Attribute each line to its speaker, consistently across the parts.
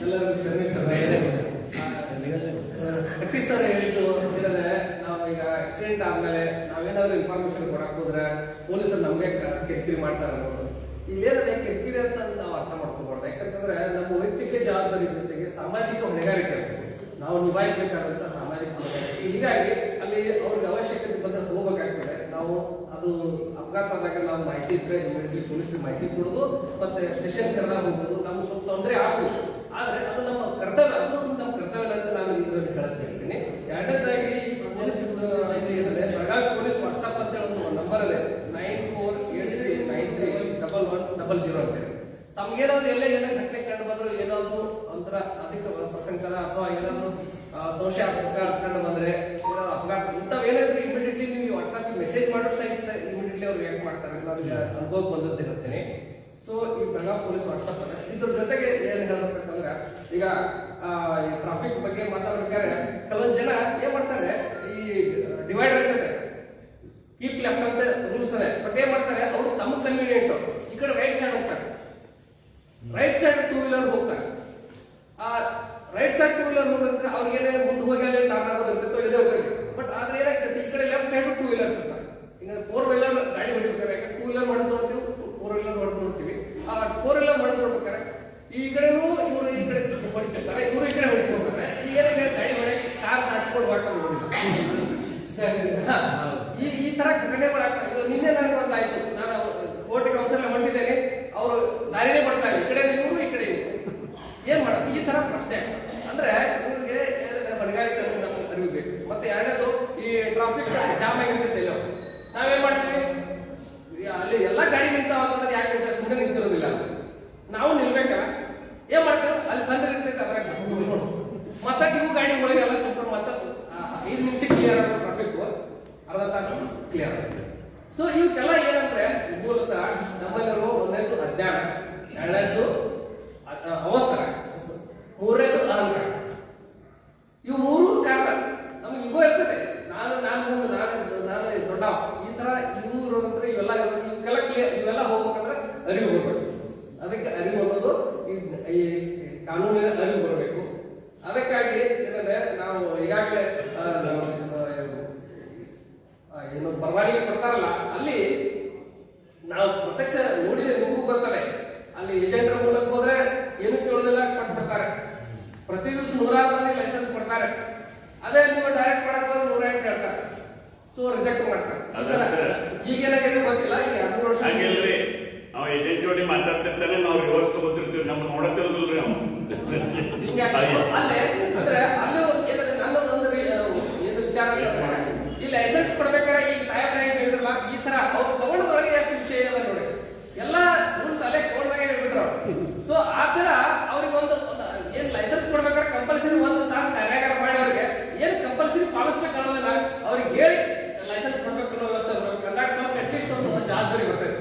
Speaker 1: ಎಲ್ಲರಿಗೂ ಕಟ್ಟಿ ಸರ್ ಹೇಳಿದ್ದು ಏನಂದ್ರೆ ನಾವು ಈಗ ಆಕ್ಸಿಡೆಂಟ್ ಆದ್ಮೇಲೆ ನಾವೇನಾದ್ರೂ ಇನ್ಫಾರ್ಮೇಶನ್ ಕೊಡಕ್ ಹೋದ್ರೆ ಪೊಲೀಸರು ನಮ್ಗೆ ಕಿರಿಕಿರಿ ಮಾಡ್ತಾರೆ. ಇಲ್ಲೇನದೆ ಕಿರಿಕಿರಿ ಅಂತ ನಾವು ಅರ್ಥ ಮಾಡ್ಕೋಬಾರ್ದು. ಯಾಕಂತಂದ್ರೆ ನಮ್ಮ ವೈಯಕ್ತಿಕ ಜವಾಬ್ದಾರಿ ಜೊತೆಗೆ ಸಾಮಾಜಿಕ ಹೊಣೆಗಾರಿಕೆ ನಾವು ನಿಭಾಯಿಸಬೇಕಾದಂತ ಸಾಮಾಜಿಕ ಹೊಣೆಗಾರಿಕೆ. ಹೀಗಾಗಿ ಅಲ್ಲಿ ಅವ್ರಿಗೆ ಅವಶ್ಯಕತೆ ಬಂದ್ರೆ ಹೋಗ್ಬೇಕಾಗ್ತದೆ. ನಾವು ಅದು ಅಪಘಾತದಾಗ ನಾವು ಮಾಹಿತಿ ಇದ್ರೆ ಪೊಲೀಸರಿಗೆ ಮಾಹಿತಿ ಕೊಡೋದು, ಮತ್ತೆ ಸ್ಟೇಷನ್ ಕರೆದ ಹೋಗೋದು, ನಮ್ಗೆ ಸ್ವಲ್ಪ ತೊಂದರೆ ಆಗುದು. ಆದ್ರೆ ಅದು ನಮ್ಮ ಕರ್ತವ್ಯ, ಅದು ನಮ್ಮ ಕರ್ತವ್ಯ ಅಂತ ನಾನು ಇದರಲ್ಲಿ ಹೇಳಕ್ ಬಯಸ್ತೀನಿ. ಎರಡನೇದಾಗಿ ಪೊಲೀಸ್ ಏನಿದೆ, ಬೆಳಗಾವಿ ಪೊಲೀಸ್ ವಾಟ್ಸ್ಆಪ್ ಅಂತ ಒಂದು ನಂಬರ್ ಇದೆ, 9483931100 ಅಂತೇಳಿ. ತಮ್ಗೇನಾದ್ರು ಏನೋ ಘಟನೆ ಕಂಡು ಬಂದ್ರು, ಏನಾದ್ರು ಒಂಥರ ಅಧಿಕ ಪ್ರಸಂಗದ ಅಥವಾ ಏನಾದ್ರು ಸಂಶಯ ಕಂಡು ಬಂದ್ರೆ, ಏನಾದ್ರು ಅಪಘಾತ ಇಂಥವೇನಾದ್ರು ಇಮಿಡಿಯೇಟ್ಲಿ ನಿಮ್ಗೆ ವಾಟ್ಸ್ಆಪ್ ಮೆಸೇಜ್ ಮಾಡೋ ಸಹಿತ ಇಮಿಡಿಯೇಟ್ಲಿ ಅವ್ರು ರಿಯಾಕ್ಟ್ ಮಾಡ್ತಾರೆ. ನನಗೆ ಅನುಭವ ಬಂದಿರ್ತೇನೆ. ಸೊ ಈ ಬೆಳಗಾವಿ ಪೊಲೀಸ್ ವಾಟ್ಸ್ಆಪ್ ಅದ. ಇದ್ರ ಜೊತೆಗೆ ಏನ್ ಹೇಳ್ಬೇಕಂದ್ರೆ, ಈಗ ಟ್ರಾಫಿಕ್ ಬಗ್ಗೆ ಮಾತಾಡ್ಬೇಕಾದ್ರೆ ಕೆಲವೊಂದು ಜನ ಏನ್ ಮಾಡ್ತಾರೆ, ಈ ಡಿವೈಡರ್ ಇರ್ತದೆ, ಕೀಪ್ ಲೆಫ್ಟ್ ಅಂತ ರೂಲ್ಸ್ ಇದೆ. ಬಟ್ ಏನ್ ಮಾಡ್ತಾರೆ, ಅವರು ತಮ್ಮ ಕನ್ವೀನಿಯಂಟ್ ಈ ಕಡೆ ರೈಟ್ ಸೈಡ್ ಹೋಗ್ತಾರೆ, ರೈಟ್ ಸೈಡ್ ಟೂ ವೀಲರ್ ಹೋಗ್ತಾರೆ. ಆ ರೈಟ್ ಸೈಡ್ ಟೂ ವೀಲರ್ ಹೋಗಿದ್ರೆ ಅವ್ರಿಗೆ ಮುಂದೆ ಹೋಗಿ ಅಲ್ಲಿ ಟರ್ನ್ ಆಗೋದಿರ್ತೈತೋ ಇದೇ ಹೋಗ್ತದೆ. ಬಟ್ ಆದ್ರೆ ಏನಾಗ್ತೈತಿ, ಈ ಕಡೆ ಲೆಫ್ಟ್ ಸೈಡ್ ಟೂ ವೀಲರ್ಸ್ ಇರ್ತಾರೆ. ಈಗ ಫೋರ್ ವೀಲರ್ ಗಾಡಿ ಹೊಡಿಬೇಕಾರೆ, ಟೂ ವೀಲರ್ ಮಾಡೋದು ನೋಡ್ತೀವಿ, ಫೋರ್ ವೀಲರ್ ಮಾಡೋದು ನೋಡ್ತೀವಿ. ಆ ಫೋರ್ ವೀಲರ್ ಮಾಡೋದು ನೋಡ್ಬೇಕಾರೆ ಈ ಕಡೆನೂ ಇವರು ಈ ಕಡೆ ಹೊಡಿತಿರ್ತಾರೆ, ಇವರು ಈ ಕಡೆ ಹೊಡಿತಾರೆ. ಈಗ ಏನಾಗಿದೆ, ಗಾಡಿ ಹೊರಗೆ ಕಾರ್ ದಾಟ್ಸ್ಕೊಂಡು ಹೊರಟು ಈ ತರ ಘಟನೆಗಳಾಗ್ತವೆ. ನಿನ್ನೆ ನನಗೆ ಒಂದಾಯ್ತು, ನಾನು ಕೋರ್ಟಿಗೆ ಅವಸರ ಹೊಂಟಿದ್ದೇನೆ, ಅವರು ದಾರಿನೇ ಬರ್ತಾರೆ, ಈ ಕಡೆ ಇವರು ಈ ಕಡೆ ಇವರು, ಏನ್ ಮಾಡೋದು? ಈ ತರ ಪ್ರಶ್ನೆ ಅಂದ್ರೆ ಇವ್ರಿಗೆ ಹೊಣೆಗಾರಿಕೆ ನಮ್ಗೆ ಅರಿಬೇಕು. ಮತ್ತೆ ಎರಡನೇದು, ಈ ಟ್ರಾಫಿಕ್ ಜಾಮ್ ಆಗಿರ್ತೈತೆ, ನಾವೇನ್ ಮಾಡ್ತೀವಿ, ಅಲ್ಲಿ ಎಲ್ಲಾ ಗಾಡಿ ನಿಂತಾವ ಅಂತಂದ್ರೆ ಯಾಕೆ ಸುಮ್ಮನೆ ನಿಂತಿರೋದಿಲ್ಲ, ನಾವು ನಿಲ್ಬೇಕಲ್ಲ. ಏನ್ ಮಾಡ್ತೇವೆ, ಅಲ್ಲಿ ಸಂದ್ರೆ ಇರ್ತೈತೆ, ಅದ್ರಾಗ ಮತ್ತೆ ನೀವು ಗಾಡಿ ಒಳಗೆಲ್ಲ ಕುತ್ಕೊಂಡು ಮತ್ತೆ 5 ನಿಮಿಷ ಕ್ಲಿಯರ್ ಆಗೋ ಟ್ರಾಫಿಕ್ ಅರ್ಧ ತಾಸು ಕ್ಲಿಯರ್ ಆಗುತ್ತೆ. ಸೊ ಇವಕ್ಕೆಲ್ಲ ಏನಂದ್ರೆ ಮೂಲತಃ ನಮ್ಮಲ್ಲಿರುವ ಒಂದನೇದು ಅಜ್ಞಾನ, ಎರಡನೇದು ಅವಸರ, ಮೂರನೇದು ಅಹಂಕಾರ. ಇವು ಮೂರು ಕಾರಣ. ನಮ್ಗೆ ಈಗೋ ಇರ್ತದೆ, ನಾನು ದೊಡ್ಡ ಈ ತರ ಇವರು ಅಂದ್ರೆ ಇವೆಲ್ಲ ಕ್ಲಿಯರ್, ಇವೆಲ್ಲ ಹೋಗ್ಬೇಕಂದ್ರೆ ಅರಿವು ಹೋಗ್ಬೇಕು. ಅದಕ್ಕೆ ಅರಿವು ಅನ್ನೋದು ಈ ಕಾನೂನಿನ ಅರಿವು ಬರಬೇಕು. ಅದಕ್ಕಾಗಿ ಏನಂದ್ರೆ ನಾವು ಈಗಾಗಲೇ ಏನು ಪರವಾನಗಿ ಕೊಡ್ತಾರಲ್ಲ, ಅಲ್ಲಿ ನಾವು ಪ್ರತ್ಯಕ್ಷ ನೋಡಿದ್ರೆ ನಿಮಗೂ ಗೊತ್ತದೆ, ಅಲ್ಲಿ ಏಜೆಂಟರ ಮೂಲಕ ಹೋದ್ರೆ ಏನು ಕೇಳೋದಿಲ್ಲ, ಕೊಟ್ಬಿಡ್ತಾರೆ. ಪ್ರತಿ ದಿವಸ 106 ಮಂದಿ ಲೈಸೆನ್ಸ್ ಕೊಡ್ತಾರೆ. ಅದೇ ನೀವು ಡೈರೆಕ್ಟ್ ಮಾಡಕ್ ಹೋದ್ರೆ 108 ಹೇಳ್ತಾರೆ. ಸೊ ರಿಜೆಕ್ಟ್ ಮಾಡ್ತಾರೆ. ಈಗೇನಾಗಿದೆ ಗೊತ್ತಿಲ್ಲ, ಈಗ 13 ವರ್ಷ
Speaker 2: ನಾವು ಏಜೆಂಟ್ ಜೋಡಿ ಮಾತಾಡ್ತಿರ್ತಾನೆ, ನಾವು ರಿವರ್ಸ್ ತಗೋತಿರ್ತೀವಿ, ನಮ್ಮ ನೋಡತ್ತಿರೋದಿಲ್ರಿ ನಾವು.
Speaker 1: ಅಲ್ಲೇ ಅಂದ್ರೆ ಅಲ್ಲೂ ಏನಂದ್ರೆ ನನ್ನೊಂದು ಏನು ವಿಚಾರ, ಈ ಲೈಸೆನ್ಸ್ ಕೊಡ್ಬೇಕಾದ್ರೆ ಈ ಸಾಹೇಬ್ರ ಹೇಳಿದ್ರಲ್ಲ, ಈ ತರ ಅವ್ರು ತಗೊಂಡದೊಳಗೆ ಎಷ್ಟು ವಿಷಯ ಇದೆ ನೋಡಿ, ಎಲ್ಲಾ ರೂಲ್ಸ್ ಅಲ್ಲೇ ತಗೊಂಡಾಗೆ ಹೇಳ್ಬಿಟ್ರು. ಸೊ ಆ ತರ ಅವ್ರಿಗೆ ಒಂದು ಏನ್ ಲೈಸೆನ್ಸ್ ಕೊಡ್ಬೇಕಾದ್ರೆ ಕಂಪಲ್ಸರಿ 1 ತಾಸು ಕಾರ್ಯಾಗಾರ ಮಾಡಿ ಅವ್ರಿಗೆ ಏನ್ ಕಂಪಲ್ಸರಿ ಪಾಲಿಸ್ಬೇಕು ಅನ್ನೋದನ್ನ ಅವ್ರಿಗೆ ಹೇಳಿ ಲೈಸೆನ್ಸ್ ಕೊಡ್ಬೇಕು ಅನ್ನೋ ವ್ಯವಸ್ಥೆ ಬರ್ಬೇಕು. ಅಂದಾಗ ಸ್ವಲ್ಪ ಅಟ್ಲೀಸ್ಟ್ ಒಂದು ಜವಾಬ್ದಾರಿ ಬರ್ತದೆ.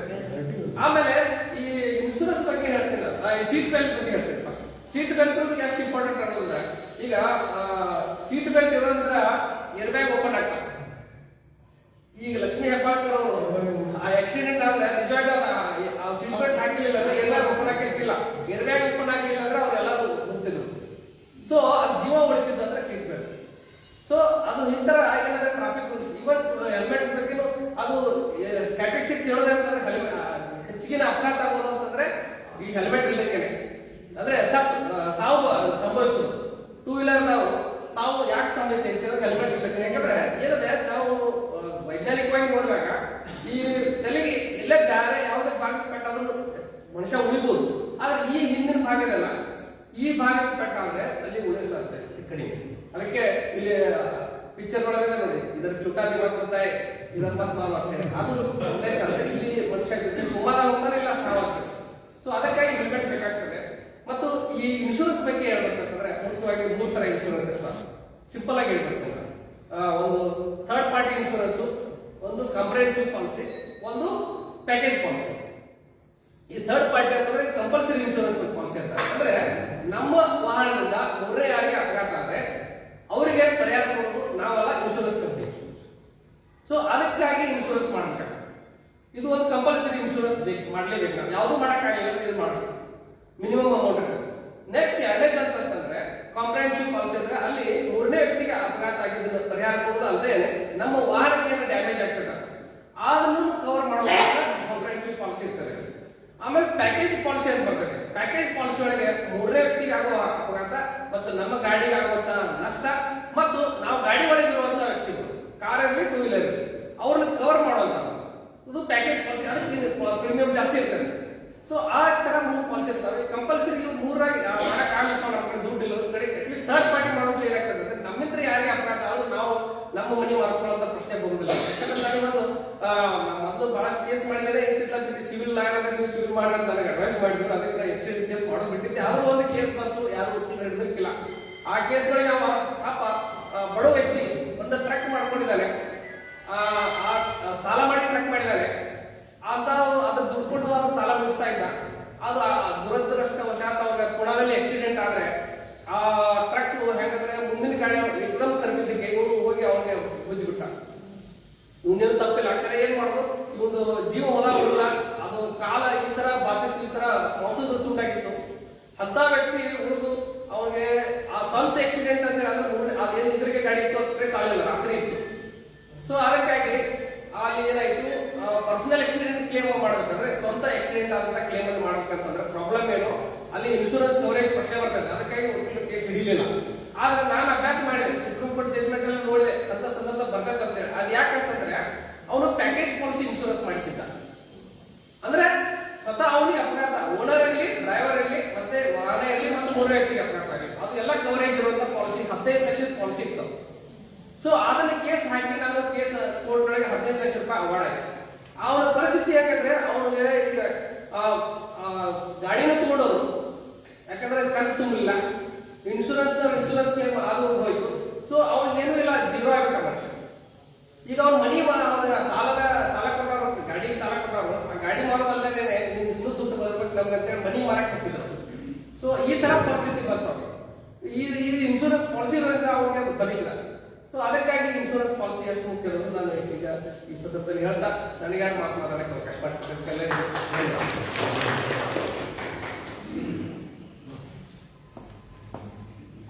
Speaker 1: ಆಮೇಲೆ ಈ ಇನ್ಶೂರೆನ್ಸ್ ಬಗ್ಗೆ ಹೇಳ್ತೀನಿ, ಸೀಟ್ ಬೆಲ್ಟ್ ಬಗ್ಗೆ ಹೇಳ್ತೀನಿ. ಫಸ್ಟ್ ಸೀಟ್ ಬೆಲ್ಟ್ ಎಷ್ಟು ಇಂಪಾರ್ಟೆಂಟ್ ಅನ್ನೋದ್ರ, ಈಗ ಸೀಟ್ ಬೆಲ್ಟ್ ಇರೋದ್ರ ಏರ್ ಬ್ಯಾಗ್ ಓಪನ್ ಆಗ್ತದೆ. ಈಗ ಲಕ್ಷ್ಮೀ ಹೆಬ್ಬಾಳ್ಕರ್ ಅವರು ಆ ಆಕ್ಸಿಡೆಂಟ್ ಆದ್ರೆ ನಿಜವಾಗ ಸೀಟ್ ಬೆಲ್ಟ್ ಹಾಕಿಲ್ಲ, ಏರ್ ಬ್ಯಾಗ್ ಓಪನ್ ಹಾಕಿರ್ತಿಲ್ಲ. ಏರ್ ಬ್ಯಾಗ್ ಓಪನ್ ಹಾಕಿಲ್ಲ ಅಂದ್ರೆ ಅವ್ರೆಲ್ಲರೂ ಹೋಗ್ತಿದ್ರು. ಸೊ ಅದು ಜೀವ ಉಳಿಸಿದ್ರೆ ಸೀಟ್ ಬೆಲ್ಟ್. ಸೊ ಅದು ಈ ತರ ಏನಾದ್ರೆ ಟ್ರಾಫಿಕ್ ರೂಲ್ಸ್, ಇವನ್ ಹೆಲ್ಮೆಟ್ ಬಗ್ಗೆನೂ ಅದು ಸ್ಟ್ಯಾಟಿಸ್ಟಿಕ್ಸ್ ಹೇಳೋದಂತಂದ್ರೆ ಹೆಚ್ಚಿನ ಅಪಘಾತ ಆಗೋದು ಅಂತಂದ್ರೆ ಈ ಹೆಲ್ಮೆಟ್ ಇಲ್ಲದೇನೆ, ಅಂದ್ರೆ ಸಾವು ಸಂಭವಿಸುದು. ಟೂ ವೀಲರ್ದವರು ಸಾವು ಯಾಕೆ ಸಂಭವಿಸಿದ್ರೆ ಹೆಲ್ಮೆಟ್ ಇಲ್ಲದೇನೆ. ಯಾಕಂದ್ರೆ ಏನಂದ್ರೆ ನಾವು ವೈಜ್ಞಾನಿಕವಾಗಿ ನೋಡಿದಾಗ ಈ ತಲೆಗೆ ಎಲ್ಲ ಬೇರೆ ಯಾವುದೇ ಭಾಗಕ್ಕೆ ಪೆಟ್ಟಾದ್ರೂ ಮನುಷ್ಯ ಉಳಿಬಹುದು. ಆದ್ರೆ ಈ ಹಿಂದಿನ ಭಾಗದಲ್ಲ, ಈ ಭಾಗಕ್ಕೆ ಪೆಟ್ಟಾದ್ರೆ ಅಲ್ಲಿ ಉಳಿಯೋ ಸಾಧ್ಯತೆ ಕಡಿಮೆ. ಅದಕ್ಕೆ ಇಲ್ಲಿ ಪಿಕ್ಚರ್ ಒಳಗೆ ನೋಡಿ, ಇದರ ಚುಟಾ ದಿಮಾಗ್ ಗೊತ್ತಾಯ್, ಇದರ ಮಾರು ಅಂತೇಳಿ ಅದು ಉದ್ದೇಶ. ಅಂದ್ರೆ ಇಲ್ಲಿ ಮನುಷ್ಯ ಸುಮಾರ ಹೋಗ್ತಾನೆ, ಇಲ್ಲ ಸಾವಾಗ್ತದೆ. ಸೊ ಅದಕ್ಕಾಗಿ ಹೆಲ್ಮೆಟ್ ಬೇಕಾಗ್ತದೆ. ಮತ್ತು ಈ ಇನ್ಶೂರೆನ್ಸ್ ಬಗ್ಗೆ ಹೇಳ್ಬೇಕಂತಂದ್ರೆ ಮುಖ್ಯವಾಗಿ 3 ತರ ಇನ್ಶೂರೆನ್ಸ್ ಇರ್ತಾವೆ. ಸಿಂಪಲ್ ಆಗಿ ಹೇಳ್ಬೇಕಂದ್ರೆ ಒಂದು ಥರ್ಡ್ ಪಾರ್ಟಿ ಇನ್ಶೂರೆನ್ಸ್, ಒಂದು ಕಂಪ್ರಿಹೆನ್ಸಿವ್ ಪಾಲಿಸಿ, ಒಂದು ಪ್ಯಾಕೇಜ್ ಪಾಲಿಸಿ. ಈ ಥರ್ಡ್ ಪಾರ್ಟಿ ಅಂತಂದ್ರೆ ಕಂಪಲ್ಸರಿ ಇನ್ಶೂರೆನ್ಸ್ ಪಾಲಿಸಿ ಅಂತ. ಅಂದ್ರೆ ನಮ್ಮ ವಾಹನದಿಂದ ಒಬ್ಬರೇ ಯಾರಿಗೆ ಅಪಘಾತ ಆದ್ರೆ ಅವರಿಗೆ ಪರಿಹಾರ ಕೊಡೋದು ನಾವಲ್ಲ, ಇನ್ಶೂರೆನ್ಸ್ ಕಂಪನಿ. ಸೊ ಅದಕ್ಕಾಗಿ ಇನ್ಶೂರೆನ್ಸ್ ಮಾಡ್ಬೇಕು. ಇದು ಒಂದು ಕಂಪಲ್ಸರಿ ಇನ್ಶೂರೆನ್ಸ್ ಮಾಡಲೇಬೇಕು. ನಾವು ಯಾವುದು ಮಾಡೋಕ್ಕಾಗಿಲ್ಲ, ಇದು ಮಾಡಬೇಕು. ಮಿನಿಮಮ್ ಅಮೌಂಟ್ ಇರ್ತದೆ. ಅಲ್ಲದೆ ನಮ್ಮ ವಾಹನಕ್ಕೆ ಏನು ಡ್ಯಾಮೇಜ್ ಆಗ್ತದೆ ಅದನ್ನು ಕವರ್ ಮಾಡುವಂತ ಕಾಂಪ್ರಿಹೆನ್ಸಿವ್ ಪಾಲಿಸಿ ಇರ್ತದೆ. ಆಮೇಲೆ ಪ್ಯಾಕೇಜ್ ಪಾಲಿಸಿ ಅಂತ ಬರ್ತದೆ. ಪ್ಯಾಕೇಜ್ ಪಾಲಿಸಿ ಒಳಗೆ ಮೂರನೇ ವ್ಯಕ್ತಿಗೆ ಆಗುವ ಅಪಘಾತ ಮತ್ತು ನಮ್ಮ ಗಾಡಿಗೆ ಆಗುವಂತ ನಷ್ಟ ಮತ್ತು ನಾವು ಗಾಡಿ ಒಳಗಿರುವಂತ ವ್ಯಕ್ತಿಗಳು, ಕಾರ್ ಇರಲಿ ಟೂ ವೀಲರ್ ಇರಲಿ, ಅವ್ರನ್ನ ಕವರ್ ಮಾಡುವಂತ ಇದು ಪ್ಯಾಕೇಜ್ ಪಾಲಿಸಿ. ಅದಕ್ಕೆ ಪ್ರೀಮಿಯಂ ಜಾಸ್ತಿ ಇರ್ತದೆ. ಸೊ ಆ ತರ ಮೂರು ಪಾಲಿಸಿ ಇರ್ತವೆ. ಕಂಪಲ್ಸರಿ ಮೂರಾಗಿ ಮಾಡಕ್ ಆಗಲಿಲ್ಲ, ನಮ್ಮ ಕಡೆ ದುಡ್ಡು ಇಲ್ಲ ಕಡೆ ಅಟ್ಲೀಸ್ಟ್ ಥರ್ಡ್ ಪಾರ್ಟಿ ಮಾಡೋದು ಏನಾಗ್ತದೆ ಅಂದ್ರೆ ನಮ್ಮಿಂದ ಯಾರಿಗೆ ಅಪಘಾತ ಆದ್ರೂ ನಾವು ನಮ್ಮ ಮನೆ ಮಾರ್ಕೊಳ್ಳುವಂತ ಪ್ರಶ್ನೆ ಬರುವುದಿಲ್ಲ. ಯಾಕಂದ್ರೆ ನಾನಿವತ್ತು ಮೊದಲು ಬಹಳಷ್ಟು ಕೇಸ್ ಮಾಡಿದರೆ ಬಿಟ್ಟು ಸಿವಿಲ್ ಆಗೋದ್ರೆ ನೀವು ಸಿವಿಲ್ ಮಾಡಿ ಅಂತ ನನಗೆ ಅಡ್ವೈಸ್ ಮಾಡಿದ್ರು. ಅದಕ್ಕೆ ಎಕ್ಸ್ಟೆಂಡ್ ಕೇಸ್ ಮಾಡೋದು ಬಿಟ್ಟಿದ್ದೆ. ಆದ್ರೂ ಒಂದು ಕೇಸ್ ಬಂತು, ಯಾರು ವಕೀಲರು ಹಿಡಿದಿರ್ಕಿಲ್ಲ. ಆ ಕೇಸ್ಗಳಿಗೆ ಅವ ಪಾಪ ಬಡ ವ್ಯಕ್ತಿ ಒಂದು ಟ್ರಕ್ ಮಾಡ್ಕೊಂಡಿದ್ದಾನೆ, ಸಾಲ ಮಾಡಿ ಟ್ರಕ್ ಮಾಡಿದ್ದಾರೆ. ಆತ ಅದು ದುಡ್ಕೊಂಡು ಅವ್ರು ಸಾಲ ಮುಗಿಸ್ತಾ ಇದ್ದ. ಅದು ದುರದೃಷ್ಟವಶಾತ್ ಅವಾಗ ಪುಣದಲ್ಲಿ ಆಕ್ಸಿಡೆಂಟ್ ಆದ್ರೆ ಆ ಟ್ರಕ್ ಹೆಂಗಂದ್ರೆ ಮುಂದಿನ ಗಾಡಿ ಎಕ್ದಮ್ ತರಬಿದ್ದಕ್ಕೆ ಇವನು ಹೋಗಿ ಅವ್ರಿಗೆ ಬುದ್ಧಿ ಬಿಟ್ಟ. ಇವನೇನು ತಪ್ಪಿಲ್ಲ. ಯಾಕಂದ್ರೆ ಏನ್ ಮಾಡೋದು, ಇವನು ಜೀವ ಹೋದಾಗಿಲ್ಲ, ಅದು ಕಾಲ ಈ ತರ ಬಾಧ್ಯತೆ ಈ ತರ ಮೋಸದ ತುಂಡಾಗಿತ್ತು. ಅಂತ ವ್ಯಕ್ತಿ ಉಳಿದು ಅವ್ರಿಗೆ ಆ ಸ್ವಂತ ಆಕ್ಸಿಡೆಂಟ್ ಅಂತ ಹೇಳಿದ್ರೆ ಅದೇನು ಇದ್ರಿಗೆ ಗಾಡಿ ಇತ್ತು ಅದಕ್ಕೆ ಸಾಲಿಲ್ಲ, ರಾತ್ರಿ ಇತ್ತು. ಸೊ ಅದಕ್ಕಾಗಿ ಅಲ್ಲಿ ಏನಾಯ್ತು, ಪರ್ಸನಲ್ ಆಕ್ಸಿಡೆಂಟ್ ಕ್ಲೇಮ್ ಮಾಡ್ಬೇಕಂದ್ರೆ ಸ್ವಂತ ಆಕ್ಸಿಡೆಂಟ್ ಆದಂತ ಕ್ಲೇಮ್ ಅನ್ನು ಮಾಡ್ಬೇಕಂತಂದ್ರೆ ಪ್ರಾಬ್ಲಮ್ ಏನು, ಅಲ್ಲಿ ಇನ್ಶೂರೆನ್ಸ್ ಕವರೇಜ್ ಪ್ರಶ್ನೆ ಬರ್ತದೆ. ಅದಕ್ಕಾಗಿ ವಕೀಲರು ಕೇಸ್ ಹಿಡಿಲಿಲ್ಲ. ಆದ್ರೆ ನಾನು ಅಭ್ಯಾಸ ಮಾಡಿದೆ, ಸುಪ್ರೀಂ ಕೋರ್ಟ್ ಜಡ್ಜ್ಮೆಂಟ್ ಅಲ್ಲಿ ನೋಡಿದೆ ಅಂತ ಸಂದರ್ಭ ಬರ್ತದೆ ಅಂತ ಹೇಳಿ. ಅದು ಯಾಕಂತಂದ್ರೆ ಅವನು ಪ್ಯಾಕೇಜ್ ಪಾಲಿಸಿ ಇನ್ಶೂರೆನ್ಸ್ ಮಾಡಿಸಿದ್ದ. ಅಂದ್ರೆ ಸ್ವತಃ ಅವನಿಗೆ ಅಪಘಾತ, ಓನರ್ ಇರಲಿ, ಡ್ರೈವರ್ ಇರಲಿ, ಮತ್ತೆ ವಾಹನ ಇರಲಿ, ಮತ್ತು ಮೂರನೇ ವ್ಯಕ್ತಿಗೆ ಅಪಘಾತ ಆಗಲಿ, ಅದು ಎಲ್ಲ ಕವರೇಜ್ ಇರುವಂತ ಪಾಲಿಸಿ 15 ಲಕ್ಷದ ಪಾಲಿಸಿ ಇತ್ತು. ಸೊ ಅದನ್ನ ಕೇಸ್ ಹಾಕಿ ನಾನು ಕೇಸ್ ಕೋರ್ಟ್ ಒಳಗೆ 15 ಲಕ್ಷ ರೂಪಾಯಿ ಅವಾರ್ಡ್ ಆಯ್ತು. ಅವನ ಪರಿಸ್ಥಿತಿ ಯಾಕಂದ್ರೆ ಅವನಿಗೆ ಈಗ ಗಾಡಿನ ತಗೊಂಡೋರು, ಯಾಕಂದ್ರೆ ಕಂತು ತುಂಬಲಿಲ್ಲ, ಇನ್ಶೂರೆನ್ಸ್ ಕ್ಲೇಮ್ ಅದು ಹೋಯ್ತು. ಸೊ ಅವ್ನಿಗೇನು ಇಲ್ಲ, ಜೀರೋ ಆಗ್ಬಿಟ್ಟ ವರ್ಷ. ಈಗ ಅವ್ನ ಮನಿ ಸಾಲ ಕೊಟ್ಟರು, ಗಾಡಿಗೆ ಸಾಲ ಕೊಟ್ಟರು, ಆ ಗಾಡಿ ಮಾರೋದಲ್ಲದೆ ಇನ್ನೂ ದುಡ್ಡು ಬರ್ಬೇಕು ನಮ್ಗೆ ಅಂತೇಳಿ ಮನಿ ಮಾರಕ್ಕೆ ಹಚ್ಚಿದ್ರು. ಸೊ ಈ ತರ ಪರಿಸ್ಥಿತಿ ಬರ್ತಾವ. ಈ ಇನ್ಶೂರೆನ್ಸ್ ಪಾಲಿಸಿ ಇರೋದ್ರಿಂದ ಅವ್ರಿಗೆ ಅದು ಬಲಿಲ್ಲ. ಸೊ ಅದಕ್ಕಾಗಿ ಇನ್ಶೂರೆನ್ಸ್ ಪಾಲಿಸಿ ಎಷ್ಟು ಮುಖ್ಯ ಅನ್ನೋದು ನಾನು ಈಗ ಈ ಸಂದರ್ಭದಲ್ಲಿ ಹೇಳ್ತಾ ನನಗೆ ಯಾರು ಮಾತನಾಡೋಕ್ಕೆ ಅವಕಾಶ ಮಾಡ್ತಾರೆ.